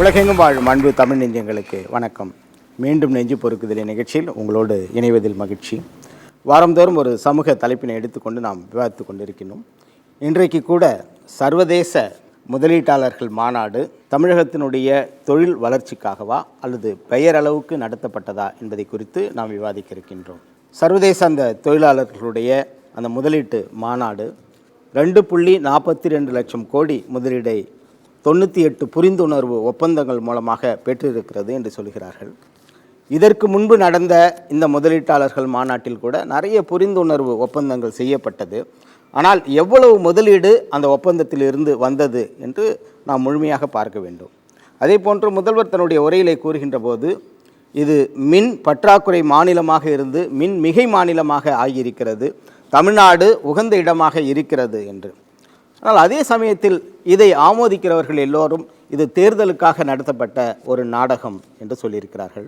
உலகெங்கும் வாழும் அன்பு தமிழ் நெஞ்சங்களுக்கு வணக்கம். மீண்டும் நெஞ்சு பொறுக்குதல் நிகழ்ச்சியில் உங்களோடு இணைவதில் மகிழ்ச்சி. வாரந்தோறும் ஒரு சமூக தலைப்பினை எடுத்துக்கொண்டு நாம் விவாதித்து கொண்டிருக்கின்றோம். இன்றைக்கு கூட சர்வதேச முதலீட்டாளர்கள் மாநாடு தமிழகத்தினுடைய தொழில் வளர்ச்சிக்காகவா அல்லது பெயரளவுக்கு நடத்தப்பட்டதா என்பதை குறித்து நாம் விவாதிக்க இருக்கின்றோம். சர்வதேச அந்த தொழிலாளர்களுடைய அந்த முதலீட்டு மாநாடு 2.42 லட்சம் கோடி முதலீடை 98 புரிந்துணர்வு ஒப்பந்தங்கள் மூலமாக பெற்றிருக்கிறது என்று சொல்கிறார்கள். இதற்கு முன்பு நடந்த இந்த முதலீட்டாளர்கள் மாநாட்டில் கூட நிறைய புரிந்துணர்வு ஒப்பந்தங்கள் செய்யப்பட்டது. ஆனால் எவ்வளவு முதலீடு அந்த ஒப்பந்தத்தில் இருந்து வந்தது என்று நாம் முழுமையாக பார்க்க வேண்டும். அதே போன்று முதல்வர் தன்னுடைய உரையிலே கூறுகின்ற போது இது மின் பற்றாக்குறை மாநிலமாக இருந்து மின் மிகை மாநிலமாக ஆகியிருக்கிறது, தமிழ்நாடு உகந்த இடமாக இருக்கிறது என்று. ஆனால் அதே சமயத்தில் இதை ஆமோதிக்கிறவர்கள் எல்லோரும் இது தேர்தலுக்காக நடத்தப்பட்ட ஒரு நாடகம் என்று சொல்லியிருக்கிறார்கள்.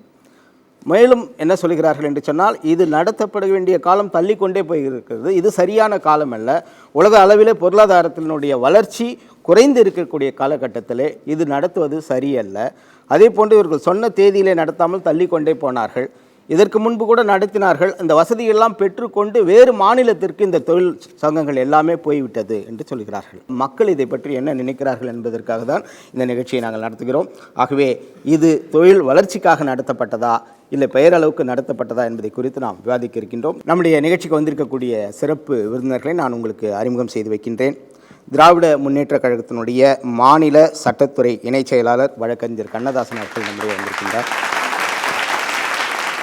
மேலும் என்ன சொல்கிறார்கள் என்று சொன்னால், இது நடத்தப்பட வேண்டிய காலம் தள்ளிக்கொண்டே போயிருக்கிறது, இது சரியான காலம் அல்ல, உலக அளவிலே பொருளாதாரத்தினுடைய வளர்ச்சி குறைந்து இருக்கக்கூடிய காலகட்டத்திலே இது நடத்துவது சரியல்ல. அதே போன்று இவர்கள் சொன்ன தேதியிலே நடத்தாமல் தள்ளிக்கொண்டே போனார்கள். இதற்கு முன்பு கூட நடத்தினார்கள். இந்த வசதியெல்லாம் பெற்றுக்கொண்டு வேறு மாநிலத்திற்கு இந்த தொழில் சங்கங்கள் எல்லாமே போய்விட்டது என்று சொல்கிறார்கள். மக்கள் இதை பற்றி என்ன நினைக்கிறார்கள் என்பதற்காக தான் இந்த நிகழ்ச்சியை நாங்கள் நடத்துகிறோம். ஆகவே இது தொழில் வளர்ச்சிக்காக நடத்தப்பட்டதா இல்லை பெயரளவுக்கு நடத்தப்பட்டதா என்பதை குறித்து நாம் விவாதிக்க இருக்கின்றோம். நம்முடைய நிகழ்ச்சிக்கு வந்திருக்கக்கூடிய சிறப்பு விருந்தினர்களை நான் உங்களுக்கு அறிமுகம் செய்து வைக்கின்றேன். திராவிட முன்னேற்ற கழகத்தினுடைய மாநில சட்டத்துறை இணைச் செயலாளர் வழக்கறிஞர் கண்ணதாசன் அவர்கள் நம்முடைய வந்திருக்கின்றார்.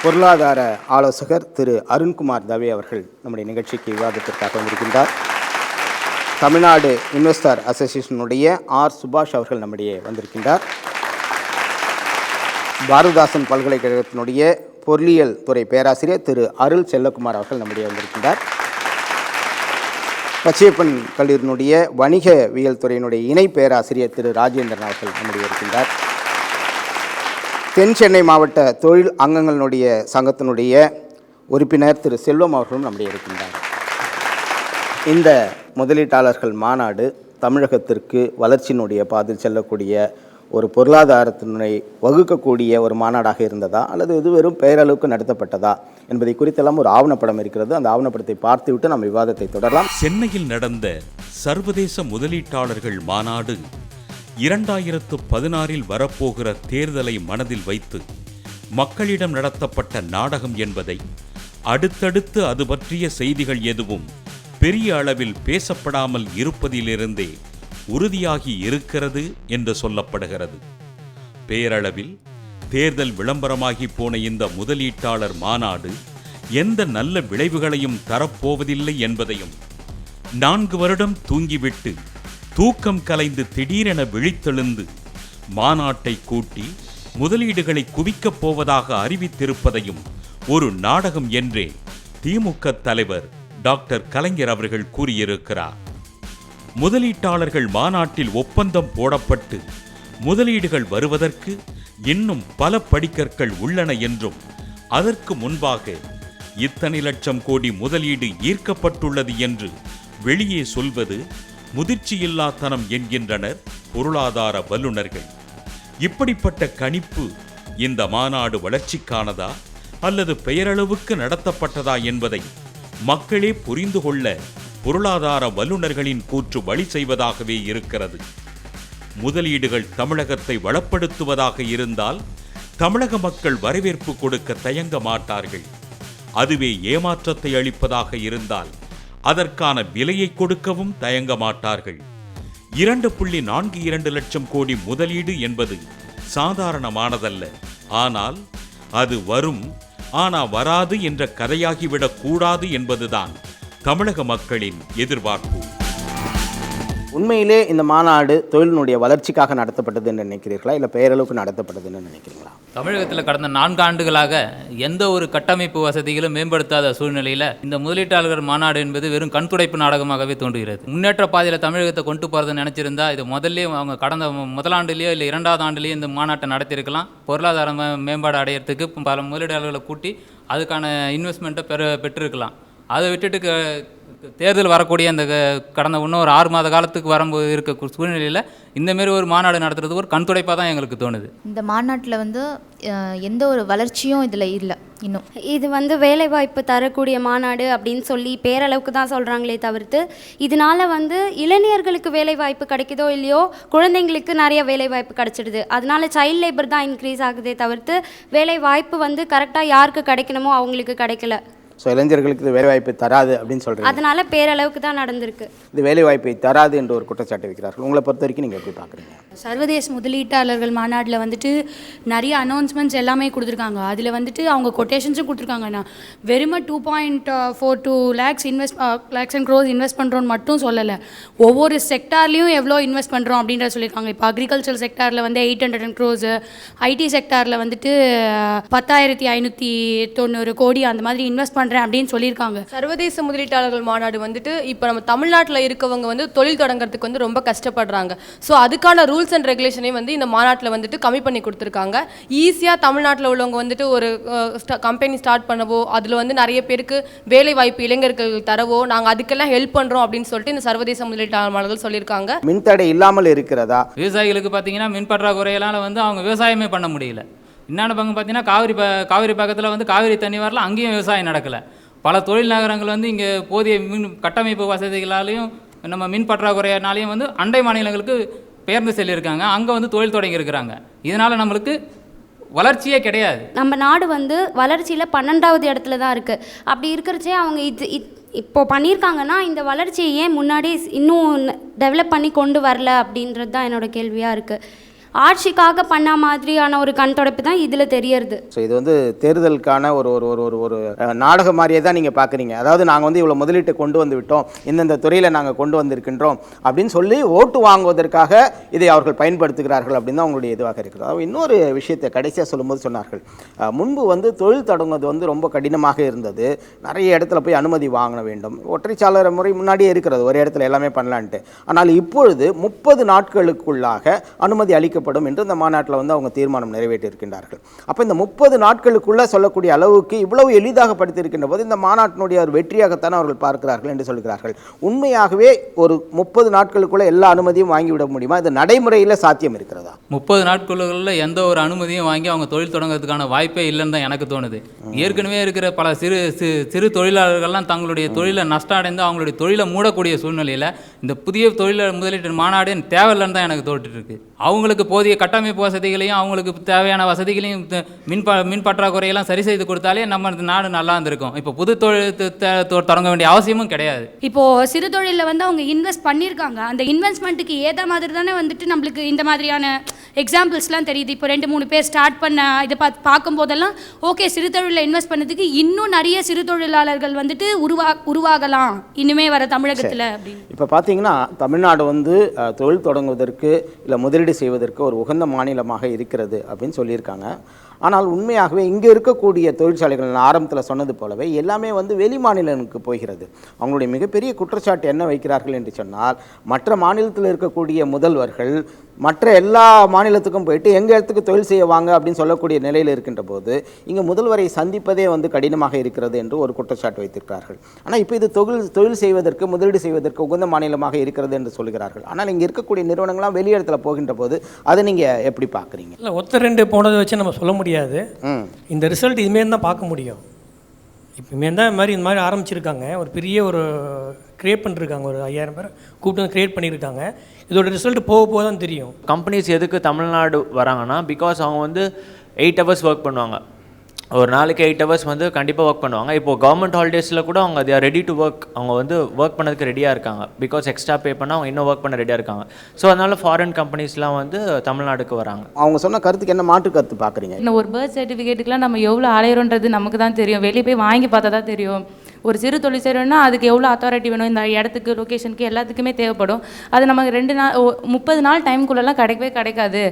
பொருளாதார ஆலோசகர் திரு அருண்குமார் தவே அவர்கள் நம்முடைய நிகழ்ச்சிக்கு விவாதத்திற்காக வந்திருக்கின்றார். தமிழ்நாடு இன்வெஸ்டர் அசோசியேஷனுடைய ஆர் சுபாஷ் அவர்கள் நம்முடைய வந்திருக்கின்றார். பாரதிதாசன் பல்கலைக்கழகத்தினுடைய பொருளியல் துறை பேராசிரியர் திரு அருள் செல்லகுமார் அவர்கள் நம்முடைய வந்திருக்கின்றார். பச்சையப்பன் கல்லூரியினுடைய வணிகவியல் துறையினுடைய இணை பேராசிரியர் திரு ராஜேந்திரன் அவர்கள் நம்முடைய இருக்கின்றார். தென் சென்னை மாவட்ட தொழில் அங்கங்களினுடைய சங்கத்தினுடைய உறுப்பினர் திரு செல்வம் அவர்களும் நம்முடைய இருக்கின்றார். இந்த முதலீட்டாளர்கள் மாநாடு தமிழகத்திற்கு வளர்ச்சியினுடைய பாதையில் செல்லக்கூடிய ஒரு பொருளாதாரத்தினை வகுக்கக்கூடிய ஒரு மாநாடாக இருந்ததா அல்லது இது வெறும் பெயரளவுக்கு நடத்தப்பட்டதா என்பதை குறித்தெல்லாம் ஒரு ஆவணப்படம் இருக்கிறது. அந்த ஆவணப்படத்தை பார்த்துவிட்டு நம்ம விவாதத்தை தொடரலாம். சென்னையில் நடந்த சர்வதேச முதலீட்டாளர்கள் மாநாடு 2016 வரப்போகிற தேர்தலை மனதில் வைத்து மக்களிடம் நடத்தப்பட்ட நாடகம் என்பதை அடுத்தடுத்து அது பற்றிய செய்திகள் எதுவும் பெரிய அளவில் பேசப்படாமல் இருப்பதிலிருந்தே உறுதியாகி இருக்கிறது என்று சொல்லப்படுகிறது. பேரளவில் தேர்தல் விளம்பரமாகி போன இந்த முதலீட்டாளர் மாநாடு எந்த நல்ல விளைவுகளையும் தரப்போவதில்லை என்பதையும் 4 வருடம் தூங்கிவிட்டு தூக்கம் கலைந்து திடீரென விழித்தெழுந்து மாநாட்டை கூட்டி முதலீடுகளை குவிக்கப் போவதாக அறிவித்திருப்பதையும் ஒரு நாடகம் என்றே திமுக தலைவர் டாக்டர் கலைஞர் அவர்கள் கூறியிருக்கிறார். முதலீட்டாளர்கள் மாநாட்டில் ஒப்பந்தம் போடப்பட்டு முதலீடுகள் வருவதற்கு இன்னும் பல படிக்கற்கள் உள்ளன என்றும் அதற்கு முன்பாக இத்தனை லட்சம் கோடி முதலீடு ஈர்க்கப்பட்டுள்ளது என்று வெளியே சொல்வது முதிர்ச்சியில்லாத்தனம் என்கின்றனர் பொருளாதார வல்லுநர்கள். இப்படிப்பட்ட கணிப்பு இந்த மாநாடு வளர்ச்சிக்கானதா அல்லது பெயரளவுக்கு நடத்தப்பட்டதா என்பதை மக்களே புரிந்து கொள்ள பொருளாதார வல்லுநர்களின் கூற்று வழி செய்வதாகவே இருக்கிறது. முதலீடுகள் தமிழகத்தை வளப்படுத்துவதாக இருந்தால் தமிழக மக்கள் வரவேற்பு கொடுக்க தயங்க மாட்டார்கள். அதுவே ஏமாற்றத்தை அளிப்பதாக இருந்தால் அதற்கான விலையை கொடுக்கவும் தயங்க மாட்டார்கள். 2.42 லட்சம் கோடி முதலீடு என்பது சாதாரணமானதல்ல. ஆனால் அது வரும், வராது என்ற கதையாகிவிடக் கூடாது என்பதுதான் தமிழக மக்களின் எதிர்பார்ப்பு. உண்மையிலே இந்த மாநாடு தொழிலினுடைய வளர்ச்சிக்காக நடத்தப்பட்டது என்று நினைக்கிறீர்களா இல்லை பெயரளவுக்கு நடத்தப்பட்டது என்று நினைக்கிறீங்களா? தமிழகத்தில் கடந்த 4 ஆண்டுகளாக எந்த ஒரு கட்டமைப்பு வசதிகளும் மேம்படுத்தாத சூழ்நிலையில் இந்த முதலீட்டாளர்கள் மாநாடு என்பது வெறும் கண்துடைப்பு நாடகமாகவே தோன்றுகிறது. முன்னேற்ற பாதையில் தமிழகத்தை கொண்டு போகிறதுன்னு நினச்சிருந்தா இது முதல்ல அவங்க கடந்த முதலாண்டுலேயோ இல்லை 2வது ஆண்டுலேயோ இந்த மாநாட்டை நடத்தியிருக்கலாம். பொருளாதார மேம்பாடு அடையிறதுக்கு பல முதலீட்டாளர்களை கூட்டி அதுக்கான இன்வெஸ்ட்மெண்ட்டை பெற்றிருக்கலாம். அதை விட்டுட்டு தேர்தல் வரக்கூடிய அந்த கடந்த இன்னும் ஒரு 6 மாத காலத்துக்கு வரும்போது இருக்க சூழ்நிலையில் இந்தமாரி ஒரு மாநாடு நடத்துறது ஒரு கண்துடைப்பாக தான் எங்களுக்கு தோணுது. இந்த மாநாட்டில் வந்து எந்த ஒரு வளர்ச்சியும் இதில் இல்லை. இன்னும் இது வந்து வேலைவாய்ப்பு தரக்கூடிய மாநாடு அப்படின்னு சொல்லி பேரளவுக்கு தான் சொல்கிறாங்களே தவிர்த்து இதனால் வந்து இளைஞர்களுக்கு வேலைவாய்ப்பு கிடைக்குதோ இல்லையோ குழந்தைங்களுக்கு நிறைய வேலைவாய்ப்பு கிடச்சிடுது. அதனால சைல்ட் லேபர் தான் இன்க்ரீஸ் ஆகுதே தவிர்த்து வேலைவாய்ப்பு வந்து கரெக்டாக யாருக்கு கிடைக்கணுமோ அவங்களுக்கு கிடைக்கல. ஸோ இளைஞர்களுக்கு இது வேலைவாய்ப்பை தராது அப்படின்னு சொல்கிறீங்க. அதனால பேரளவுக்கு தான் நடந்திருக்கு. இது வேலைவாய்ப்பை தராது என்று ஒரு குற்றச்சாட்டு வைக்கிறார்கள். உங்களை பொறுத்த வரைக்கும் நீங்கள் எப்படி பார்க்குறீங்க? சர்வதேச முதலீட்டாளர்கள் மாநாட்டில் வந்துட்டு நிறைய அனௌன்ஸ்மெண்ட்ஸ் எல்லாமே கொடுத்துருக்காங்க. அதில் வந்துட்டு அவங்க கொட்டேஷன்ஸும் கொடுத்துருக்காங்கண்ணா. வெறுமை 2.42 லேக்ஸ் அண்ட் க்ரோஸ் இன்வெஸ்ட் பண்ணுறோன்னு மட்டும் சொல்லலை. ஒவ்வொரு செக்டார்லேயும் எவ்வளோ இன்வெஸ்ட் பண்ணுறோம் அப்படின்றத சொல்லியிருக்காங்க. இப்போ அக்ரிகல்ச்சர் செக்டாரில் வந்து 800 crores, ஐடி செக்டாரில் வந்துட்டு 10,590 கோடி அந்த மாதிரி இன்வெஸ்ட் பண்ணுறேன் அப்படின்னு சொல்லியிருக்காங்க. சர்வதேச முதலீட்டாளர்கள் மாநாடு வந்துட்டு இப்போ நம்ம தமிழ்நாட்டில் இருக்கவங்க வந்து தொழில் தொடங்குறதுக்கு வந்து ரொம்ப கஷ்டப்படுறாங்க. ஸோ அதுக்கான ரூல்ஸ் அண்ட் ரெகுலேஷனையும் வந்து இந்த மாநாட்டில் வந்துட்டு கம்மி பண்ணி கொடுத்துருக்காங்க. ஈஸியாக தமிழ்நாட்டில் உள்ளவங்க வந்துட்டு ஒரு கம்பெனி ஸ்டார்ட் பண்ணவோ அதில் வந்து நிறைய பேருக்கு வேலை வாய்ப்பு இளைஞர்கள் தரவோ நாங்கள் அதுக்கெல்லாம் ஹெல்ப் பண்ணுறோம் அப்படின்னு சொல்லிட்டு இந்த சர்வதேச முதலீட்டாளர் மாநாடுகள் சொல்லியிருக்காங்க. மின்தடை இல்லாமல் இருக்கிறதா? விவசாயிகளுக்கு பார்த்தீங்கன்னா மின் பற்றாக்குறையெல்லாம் வந்து அவங்க விவசாயமே பண்ண முடியல. இன்னொன்று பங்கு பார்த்தீங்கன்னா காவிரி பக்கத்தில் வந்து காவிரி தண்ணி வரல, அங்கேயும் விவசாயம் நடக்கலை. பல தொழில் நகரங்கள் வந்து இங்கே போதிய மின் கட்டமைப்பு வசதிகளாலையும் நம்ம மின் பற்றாக்குறையினாலையும் வந்து அண்டை மாநிலங்களுக்கு பெயர்ந்து செல்லியிருக்காங்க. அங்கே வந்து தொழில் தொடங்கியிருக்கிறாங்க. இதனால் நம்மளுக்கு வளர்ச்சியே கிடையாது. நம்ம நாடு வந்து வளர்ச்சியில் 12வது இடத்துல தான் இருக்குது. அப்படி இருக்கிறச்சே அவங்க இப்போ பண்ணியிருக்காங்கன்னா இந்த வளர்ச்சியை ஏன் முன்னாடி இன்னும் டெவலப் பண்ணி கொண்டு வரல அப்படின்றது தான் என்னோடய கேள்வியாக இருக்குது. ஆட்சிக்காக பண்ண மாதிரியான ஒரு கண் தொடப்பு தான் இதில் தெரியறது. ஸோ இது வந்து தேர்தலுக்கான ஒரு ஒரு ஒரு ஒரு நாடகம் மாதிரியே தான் நீங்கள் பார்க்குறீங்க. அதாவது நாங்கள் வந்து இவ்வளோ முதலீட்டை கொண்டு வந்து விட்டோம், இந்தந்த துறையில் நாங்கள் கொண்டு வந்திருக்கின்றோம் அப்படின்னு சொல்லி ஓட்டு வாங்குவதற்காக இதை அவர்கள் பயன்படுத்துகிறார்கள் அப்படின்னு தான் அவங்களுடைய இதுவாக இருக்குது. அதாவது இன்னொரு விஷயத்தை கடைசியாக சொல்லும்போது சொன்னார்கள், முன்பு வந்து தொழில் தொடங்குவது வந்து ரொம்ப கடினமாக இருந்தது, நிறைய இடத்துல போய் அனுமதி வாங்க வேண்டும், ஒற்றைச்சாளர் முறை முன்னாடியே இருக்கிறது, ஒரு இடத்துல எல்லாமே பண்ணலான்ட்டு. ஆனால் இப்பொழுது 30 நாட்களுக்குள்ளாக அனுமதி அளிக்க என்று இந்த மாநாட்டில் வந்து அவங்க தீர்மானம் நிறைவேற்றி இருக்கின்றார்கள். அப்போ இந்த 30 நாட்களுக்குள்ள சொல்லக்கூடிய அளவுக்கு இவ்வளவு எளிதாக படுத்தியிருக்கின்ற போது இந்த மாநாட்டினுடைய ஒரு வெற்றியாகத்தான் அவர்கள் பார்க்கிறார்கள் என்று சொல்கிறார்கள். உண்மையாகவே ஒரு 30 நாட்களுக்குள்ள எல்லா அனுமதியும் வாங்கிவிட முடியுமா? இது நடைமுறையில் சாத்தியம் இருக்கிறதா? 30 நாட்களுக்குள்ள எந்த ஒரு அனுமதியும் வாங்கி அவங்க தொழில் தொடங்குறதுக்கான வாய்ப்பே இல்லைன்னு தான் எனக்கு தோணுது. ஏற்கனவே இருக்கிற பல சிறு தொழிலாளர்கள்லாம் தங்களுடைய தொழிலை நஷ்டம் அடைந்து அவங்களுடைய தொழிலை மூடக்கூடிய சூழ்நிலையில் இந்த புதிய தொழில் முதலீட்டு மாநாடு தேவையில்லைன்னு தான் எனக்கு தோற்றிட்டு இருக்கு. அவங்களுக்கு போதிய கட்டமைப்பு வசதிகளையும் அவங்களுக்கு தேவையான வசதிகளையும் மின் பற்றாக்குறையெல்லாம் சரி செய்து கொடுத்தாலே நம்ம நாடு நல்லா இருந்திருக்கும். இப்போ புது தொழில் தொடங்க வேண்டிய அவசியமும் கிடையாது. இப்போது சிறு தொழிலில் வந்து அவங்க இன்வெஸ்ட் பண்ணியிருக்காங்க. அந்த இன்வெஸ்ட்மெண்ட்டுக்கு ஏற்ற மாதிரி தானே வந்துட்டு நம்மளுக்கு இந்த மாதிரியான எக்ஸாம்பிள்ஸ்லாம் தெரியுது. இப்போ 2-3 பேர் ஸ்டார்ட் பண்ண இதை பார்க்கும்போதெல்லாம் ஓகே, சிறு தொழிலில் இன்வெஸ்ட் பண்ணதுக்கு இன்னும் நிறைய சிறு தொழிலாளர்கள் வந்துட்டு உருவாகலாம் இனிமே வர தமிழகத்தில் அப்படின்னு. இப்போ பார்த்தீங்கன்னா தமிழ்நாடு வந்து தொழில் தொடங்குவதற்கு இல்லை முதலீடு செய்வதற்கு ஒரு உகந்த மாநிலமாக இருக்கிறது அப்படின்னு சொல்லியிருக்காங்க. ஆனால் உண்மையாகவே இங்கே இருக்கக்கூடிய தொழிற்சாலைகள் நான் ஆரம்பத்தில் சொன்னது போலவே எல்லாமே வந்து வெளி மாநிலங்களுக்கு போகிறது. அவங்களுடைய மிகப்பெரிய குற்றச்சாட்டு என்ன வைக்கிறார்கள் என்று சொன்னால், மற்ற மாநிலத்தில் இருக்கக்கூடிய முதல்வர்கள் மற்ற எல்லா மாநிலத்துக்கும் போயிட்டு எங்கள் இடத்துக்கு தொழில் செய்ய வாங்க அப்படின்னு சொல்லக்கூடிய நிலையில் இருக்கின்ற போது இங்கே முதல்வரை சந்திப்பதே வந்து கடினமாக இருக்கிறது என்று ஒரு குற்றச்சாட்டு வைத்திருக்கிறார்கள். ஆனால் இப்போ இது தொழில் செய்வதற்கு முதலீடு செய்வதற்கு உகந்த மாநிலமாக இருக்கிறது என்று சொல்கிறார்கள். ஆனால் இங்கே இருக்கக்கூடிய நிறுவனங்கள்லாம் வெளி இடத்துல போகின்ற போது அதை நீங்கள் எப்படி பார்க்குறீங்க? இல்லை, ஒருத்தர் 2 போனதை வச்சு நம்ம சொல்ல முடியாது. இந்த ரிசல்ட் இதுமாரி தான் பார்க்க முடியும். இப்போமே தான் இந்த மாதிரி ஆரம்பிச்சிருக்காங்க. ஒரு பெரிய ஒரு க்ரியேட் பண்ணிருக்காங்க, ஒரு 5000 பேர் கூப்பிட்டு க்ரியேட் பண்ணியிருக்காங்க. இதோட ரிசல்ட் போக தான் தெரியும். கம்பெனிஸ் எதுக்கு தமிழ்நாடு வராங்கன்னா, பிகாஸ் அவங்க வந்து 8 hours ஒர்க் பண்ணுவாங்க. ஒரு நாளைக்கு 8 hours வந்து கண்டிப்பாக ஒர்க் பண்ணுவாங்க. இப்போது கவர்மெண்ட் ஹாலிடேஸில் கூட அவங்க they are ready to work. அவங்க வந்து ஒர்க் பண்ணதுக்கு ரெடியாக இருக்காங்க. பிகாஸ் எக்ஸ்ட்ரா பே பண்ணால் அவங்க இன்னும் ஒர்க் பண்ண ரெடியாக இருக்காங்க. ஸோ அதனால் ஃபாரின் கம்பெனிஸ்லாம் வந்து தமிழ்நாடுக்கு வராங்க. அவங்க சொன்ன கருத்துக்கு என்ன மாற்று கருத்து பார்க்குறீங்க? இன்னும் ஒரு பர்த் சர்டிஃபிகேட்டுக்குலாம் நம்ம எவ்வளோ அலையிறோன்றது நமக்கு தான் தெரியும். வெளியே போய் வாங்கி பார்த்தா தான் தெரியும். ஒரு சிறு தொழில் செய்யணும்னா அதுக்கு எவ்வளோ அத்தாரிட்டி வேணும், இந்த இடத்துக்கு லொக்கேஷனுக்கு எல்லாத்துக்குமே தேவைப்படும். அது நமக்கு 30 நாள் டைமுக்குள்ளெல்லாம் கிடைக்கவே கிடைக்காது.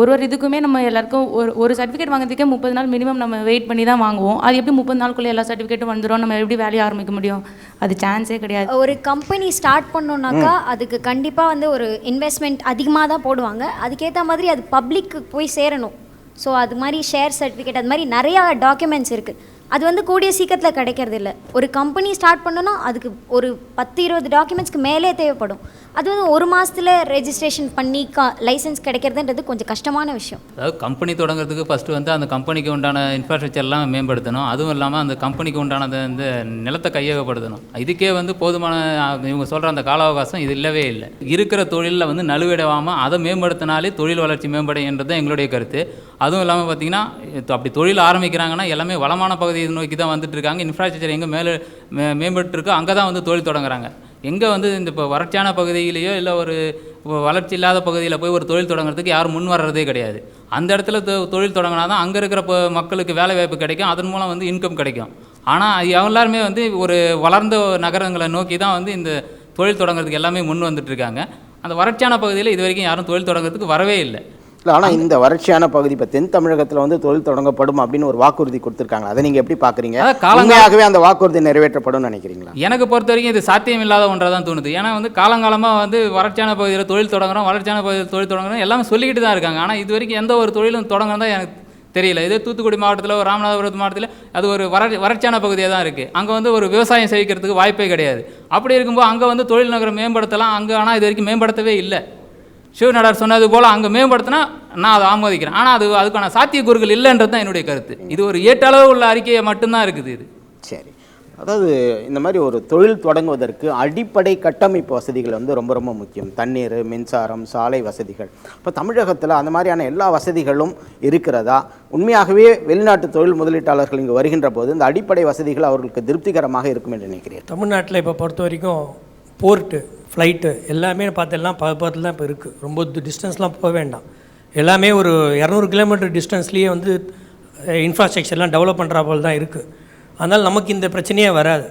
ஒரு இதுக்குமே நம்ம எல்லாருக்கும் ஒரு சர்டிஃபிகேட் வாங்குறதுக்கே 30 நாள் மினிமம் நம்ம வெயிட் பண்ணி தான் வாங்குவோம். அது எப்படி 30 நாளுக்குள்ளே எல்லா சர்டிஃபிகேட்டும் வந்துடும்? நம்ம எப்படி வேலையை ஆரம்பிக்க முடியும்? அது சான்ஸே கிடையாது. ஒரு கம்பெனி ஸ்டார்ட் பண்ணோன்னாக்கா அதுக்கு கண்டிப்பாக வந்து ஒரு இன்வெஸ்ட்மெண்ட் அதிகமாக தான் போடுவாங்க. அதுக்கேற்ற மாதிரி அது பப்ளிக்கு போய் சேரணும். ஸோ அது மாதிரி ஷேர் சர்டிஃபிகேட் அது மாதிரி நிறையா டாக்குமெண்ட்ஸ் இருக்குது. அது வந்து கூடிய சீக்கிரத்தில் கிடைக்கிறது இல்லை. ஒரு கம்பெனி ஸ்டார்ட் பண்ணோன்னா அதுக்கு ஒரு 10-20 டாக்குமெண்ட்ஸ்க்கு மேலே தேவைப்படும். அது வந்து ஒரு மாதத்தில் ரெஜிஸ்ட்ரேஷன் பண்ணி லைசன்ஸ் கிடைக்கிறதுன்றது கொஞ்சம் கஷ்டமான விஷயம். அதாவது கம்பெனி தொடங்குறதுக்கு ஃபஸ்ட்டு வந்து அந்த கம்பெனிக்கு உண்டான இன்ஃப்ராஸ்ட்ரக்சர்லாம் மேம்படுத்தணும். அதுவும் இல்லாமல் அந்த கம்பெனிக்கு உண்டானது வந்து நிலத்தை கையகப்படுத்தணும். இதுக்கே வந்து போதுமான இவங்க சொல்கிற அந்த கால அவகாசம் இது இல்லவே இல்லை. இருக்கிற தொழிலில் வந்து நழுவிடாமல் அதை மேம்படுத்தினாலே தொழில் வளர்ச்சி மேம்படுன்றது தான் எங்களுடைய கருத்து. அதுவும் இல்லாமல் பார்த்திங்கன்னா அப்படி தொழில் ஆரம்பிக்கிறாங்கன்னா எல்லாமே வளமான பகுதியை நோக்கி தான் வந்துட்டு இருக்காங்க. இன்ஃப்ராஸ்ட்ரக்சர் எங்கே மேம்பட்டு இருக்கோ அங்கே தான் வந்து தொழில் தொடங்குறாங்க. எங்கே வந்து இந்த இப்போ வறட்சியான பகுதியிலேயோ இல்லை ஒரு வளர்ச்சி இல்லாத பகுதியில் போய் ஒரு தொழில் தொடங்குறதுக்கு யாரும் முன் வர்றதே கிடையாது. அந்த இடத்துல தொழில் தொடங்கினா தான் அங்கே இருக்கிற மக்களுக்கு வேலை வாய்ப்பு கிடைக்கும், அதன் மூலம் வந்து இன்கம் கிடைக்கும். ஆனால் எல்லாருமே வந்து ஒரு வளர்ந்த நகரங்களை நோக்கி தான் வந்து இந்த தொழில் தொடங்குறதுக்கு எல்லாமே முன் வந்துட்டுருக்காங்க. அந்த வறட்சியான பகுதியில் இது வரைக்கும் யாரும் தொழில் தொடங்குறதுக்கு வரவே இல்லை. இல்லை, ஆனால் இந்த வறட்சியான பகுதி இப்போ தென் தமிழகத்தில் வந்து தொழில் தொடங்கப்படும் அப்படின்னு ஒரு வாக்குறுதி கொடுத்துருக்காங்க. அதை நீங்கள் எப்படி பார்க்குறீங்க? காலங்காலமாகவே அந்த வாக்குறுதி நிறைவேற்றப்படும் நினைக்கிறீங்களா? எனக்கு பொறுத்த வரைக்கும் இது சாத்தியம் இல்லாத ஒன்றாக தான் தோணுது. ஏன்னா வந்து காலங்காலமாக வந்து வறட்சியான பகுதியில் தொழில் தொடங்குறோம், வறட்சியான பகுதியில் தொழில் தொடங்குறோம் எல்லாமே சொல்லிக்கிட்டு தான் இருக்காங்க. ஆனால் இது வரைக்கும் எந்த ஒரு தொழிலும் தொடங்குறதா எனக்கு தெரியல. இதே தூத்துக்குடி மாவட்டத்தில், ஒரு ராமநாதபுரம் மாவட்டத்தில் அது ஒரு வறட்சியான பகுதியாக தான் இருக்குது. அங்கே வந்து ஒரு விவசாயம் செய்கிறதுக்கு வாய்ப்பே கிடையாது. அப்படி இருக்கும்போது அங்கே வந்து தொழில் நகரம் மேம்படுத்தலாம். அங்கே ஆனால் இது வரைக்கும் மேம்படுத்தவே இல்லை. சிவநடர் சொன்னது போல் அங்கே மேம்படுத்தினா நான் அதை ஆமோதிக்கிறேன். ஆனால் அதுக்கான சாத்தியக்கூறுகள் இல்லைன்றது தான் என்னுடைய கருத்து. இது ஒரு ஏற்றளவு உள்ள அறிக்கையை மட்டும்தான் இருக்குது இது. சரி, அதாவது இந்த மாதிரி ஒரு தொழில் தொடங்குவதற்கு அடிப்படை கட்டமைப்பு வசதிகள் வந்து ரொம்ப ரொம்ப முக்கியம். தண்ணீர், மின்சாரம், சாலை வசதிகள். இப்போ தமிழகத்தில் அந்த மாதிரியான எல்லா வசதிகளும் இருக்கிறதா? உண்மையாகவே வெளிநாட்டு தொழில் முதலீட்டாளர்கள் இங்கே வருகின்ற போது இந்த அடிப்படை வசதிகள் அவர்களுக்கு திருப்திகரமாக இருக்கும் என்று நினைக்கிறேன். தமிழ்நாட்டில் இப்போ பொறுத்த வரைக்கும் போர்ட்டு, ஃப்ளைட்டு எல்லாமே பார்த்தெல்லாம் பக்கத்தில் தான் இப்போ இருக்குது. ரொம்ப டிஸ்டன்ஸ்லாம் போக வேண்டாம். எல்லாமே ஒரு 200 கிலோமீட்டர் டிஸ்டன்ஸ்லேயே வந்து இன்ஃப்ராஸ்ட்ரக்சர்லாம் டெவலப் பண்ணுற போல் தான் இருக்குது. அதனால் நமக்கு இந்த பிரச்சனையே வராது.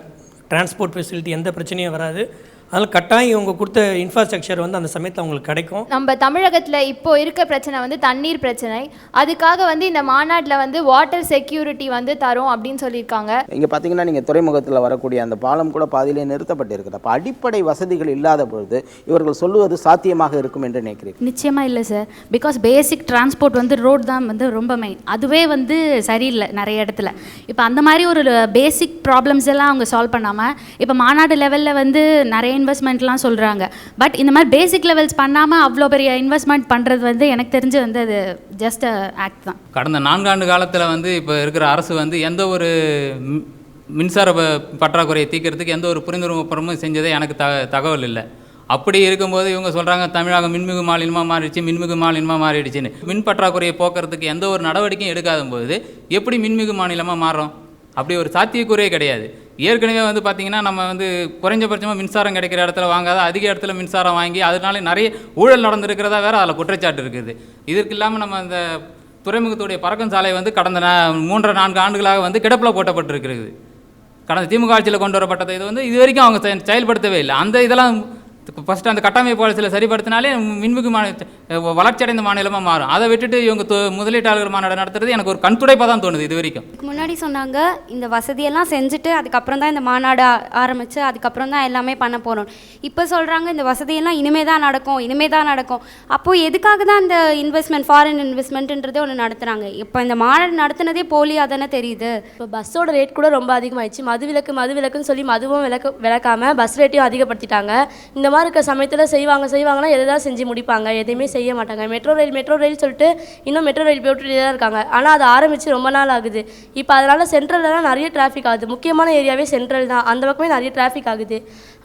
டிரான்ஸ்போர்ட் ஃபெசிலிட்டி எந்த பிரச்சனையும் வராது. அதனால் கட்டாயம் இவங்க கொடுத்த இன்ஃப்ராஸ்ட்ரக்சர் வந்து அந்த சமயத்தில் அவங்களுக்கு கிடைக்கும். நம்ம தமிழகத்தில் இப்போ இருக்க பிரச்சனை வந்து தண்ணீர் பிரச்சனை. அதுக்காக வந்து இந்த மாநாட்டில் வந்து வாட்டர் செக்யூரிட்டி வந்து தரும் அப்படின்னு சொல்லியிருக்காங்க. இங்கே பார்த்தீங்கன்னா நீங்கள் துறைமுகத்தில் வரக்கூடிய அந்த பாலம் கூட பாதியிலே நிறுத்தப்பட்டு இருக்குது. அப்போ அடிப்படை வசதிகள் இல்லாத பொழுது இவர்கள் சொல்லுவது சாத்தியமாக இருக்கும் என்று நினைக்கிறீர்கள்? நிச்சயமாக இல்லை சார். பிகாஸ் பேசிக் டிரான்ஸ்போர்ட் வந்து ரோட் தான் வந்து ரொம்ப மெயின். அதுவே வந்து சரியில்லை நிறைய இடத்துல. இப்போ அந்த மாதிரி ஒரு பேசிக் ப்ராப்ளம்ஸ் எல்லாம் அவங்க சால்வ் பண்ணாமல் இப்போ மாநாடு லெவலில் வந்து நிறைய இன்வெஸ்ட்மெண்ட்லாம் சொல்கிறாங்க. பட் இந்த மாதிரி பேசிக் லெவல்ஸ் பண்ணாமல் அவ்வளோ பெரிய இன்வெஸ்ட்மெண்ட் பண்ணுறது வந்து எனக்கு தெரிஞ்சு வந்து அது ஜஸ்ட் ஆக்ட் தான். கடந்த 4 ஆண்டு காலத்தில் வந்து இப்போ இருக்கிற அரசு வந்து எந்த ஒரு மின்சார பற்றாக்குறையை தீர்க்கிறதுக்கு எந்த ஒரு புரிந்துணர்வு ஒப்பந்தமும் செஞ்சதே எனக்கு தகவல் இல்லை. அப்படி இருக்கும்போது இவங்க சொல்கிறாங்க தமிழகம் மின்மிகு மாநிலமாக மாறிடுச்சு, மின்மிகு மாநிலமாக மாறிடுச்சுன்னு. மின் பற்றாக்குறையை போக்குறதுக்கு எந்த ஒரு நடவடிக்கையும் எடுக்காத போது எப்படி மின்மிகு மாநிலமாக மாறும்? அப்படி ஒரு சாத்தியக்கூறே கிடையாது. ஏற்கனவே வந்து பார்த்திங்கன்னா நம்ம வந்து குறைஞ்சபட்சமாக மின்சாரம் கிடைக்கிற இடத்துல வாங்காத அதிக இடத்துல மின்சாரம் வாங்கி அதனால நிறைய ஊழல் நடந்திருக்கிறதா வேறு அதில் குற்றச்சாட்டு இருக்குது. இதற்கு இல்லாமல் நம்ம அந்த துறைமுகத்துடைய பறக்கும் சாலை வந்து கடந்த 3-4 ஆண்டுகளாக வந்து கிடப்பில் போட்டப்பட்டிருக்கிறது. கடந்த திமுக ஆட்சியில் கொண்டு வரப்பட்டது இது வந்து இது வரைக்கும் அவங்க செயல்படுத்தவே இல்லை. அந்த இதெல்லாம் ஃபஸ்ட்டு அந்த கட்டமைப்பு வளர்ச்சியில் சரிப்படுத்தினாலே மின்மிகு வளர்ச்சி அடைந்த மாநிலமாக மாறும். அதை விட்டுட்டு இவங்க முதலீட்டாளர்கள் மாநாடு நடத்துறது எனக்கு ஒரு கண்துடைப்பாக தான் தோணுது. இது வரைக்கும் முன்னாடி சொன்னாங்க இந்த வசதியெல்லாம் செஞ்சுட்டு அதுக்கப்புறம் தான் இந்த மாநாடு ஆரம்பித்து அதுக்கப்புறம் தான் எல்லாமே பண்ண போகிறோம். இப்போ சொல்கிறாங்க இந்த வசதியெல்லாம் இனிமே தான் நடக்கும். அப்போது எதுக்காக தான் இந்த இன்வெஸ்ட்மெண்ட், ஃபாரின் இன்வெஸ்ட்மெண்ட்டுன்றதே ஒன்று நடத்துகிறாங்க. இப்போ இந்த மாநாடு நடத்துனதே போலியாக தானே தெரியுது. இப்போ பஸ்ஸோட ரேட் கூட ரொம்ப அதிகமாகிடுச்சு. மதுவிலக்குன்னு சொல்லி மதுவும் விளக்காமல் பஸ் ரேட்டையும் அதிகப்படுத்திட்டாங்க. இந்த மாதிரி இருக்கிற சமயத்தில் செய்வாங்கன்னா எதாவது செஞ்சு முடிப்பாங்க, எதையுமே செய்ய மாட்டாங்க. மெட்ரோ ரயில் சொல்லிட்டு இன்னும் மெட்ரோ ரயில் போட்டுகிட்டே தான் இருக்காங்க. ஆனால் அது ஆரம்பித்து ரொம்ப நாள் ஆகுது. இப்போ அதனால் சென்ட்ரல்லாம் நிறைய டிராஃபிக் ஆகுது. முக்கியமான ஏரியாவே சென்ட்ரல் தான். அந்த பக்கமே நிறைய டிராஃபிக் ஆகுது.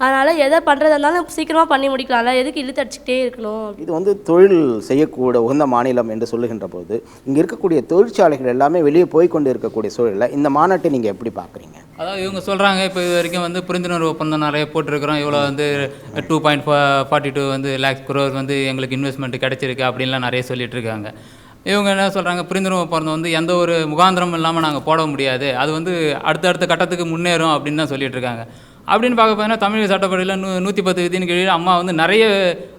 அதனால் எதை பண்ணுறதா இருந்தாலும் சீக்கிரமாக பண்ணி முடிக்கலாம்ல, எதுக்கு இழுத்து அடிச்சுக்கிட்டே இருக்கணும்? இது வந்து தொழில் செய்யக்கூட உகந்த மாநிலம் என்று சொல்லுகின்ற போது இங்கே இருக்கக்கூடிய தொழிற்சாலைகள் எல்லாமே வெளியே போய்கொண்டு இருக்கக்கூடிய சூழலில் இந்த மாநாட்டை நீங்கள் எப்படி பார்க்குறீங்க? அதாவது இவங்க சொல்கிறாங்க இப்போ இது வரைக்கும் வந்து புரிந்துணர்வு ஒப்பந்தம் நிறைய போட்டிருக்கிறோம். இவ்வளோ வந்து 2.42 வந்து lakhs crore வந்து எங்களுக்கு இன்வெஸ்ட்மெண்ட் கிடச்சிருக்கு அப்படின்லாம் நிறைய சொல்லிட்டு இருக்காங்க. இவங்க என்ன சொல்கிறாங்க, புரிந்துணர்வு ஒப்பந்தம் வந்து எந்த ஒரு முகாந்திரம் இல்லாமல் நாங்கள் போட முடியாது, அது வந்து அடுத்தடுத்த கட்டத்துக்கு முன்னேறும் அப்படின்னு தான் சொல்லிட்டு இருக்காங்க. அப்படின்னு பார்க்க போனால் தமிழக சட்டப்படியில் 110 விதியின் கீழே அம்மா வந்து நிறைய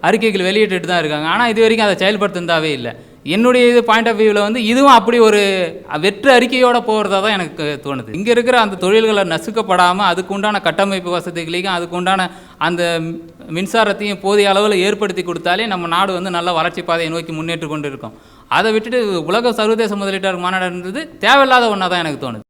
அறிக்கைகள் வெளியிட்டு தான் இருக்காங்க. ஆனால் இது வரைக்கும் அதை செயல்படுத்தினதாவே இல்லை. என்னுடைய இது பாயிண்ட் ஆஃப் வியூவில் வந்து இதுவும் அப்படி ஒரு வெற்று அறிக்கையோடு போகிறதா தான் எனக்கு தோணுது. இங்கே இருக்கிற அந்த தொழில்களை நசுக்கப்படாமல் அதுக்கு உண்டான கட்டமைப்பு வசதிகளையும் அதுக்கு உண்டான அந்த மின்சாரத்தையும் போதிய அளவில் ஏற்படுத்தி கொடுத்தாலே நம்ம நாடு வந்து நல்ல வளர்ச்சி பாதையை நோக்கி முன்னேற்றி கொண்டு இருக்கும். அதை விட்டுட்டு உலக சர்வதேச முதலீட்டாளர் மாநாடுன்றது தேவையில்லாத ஒன்றா தான் எனக்கு தோணுது.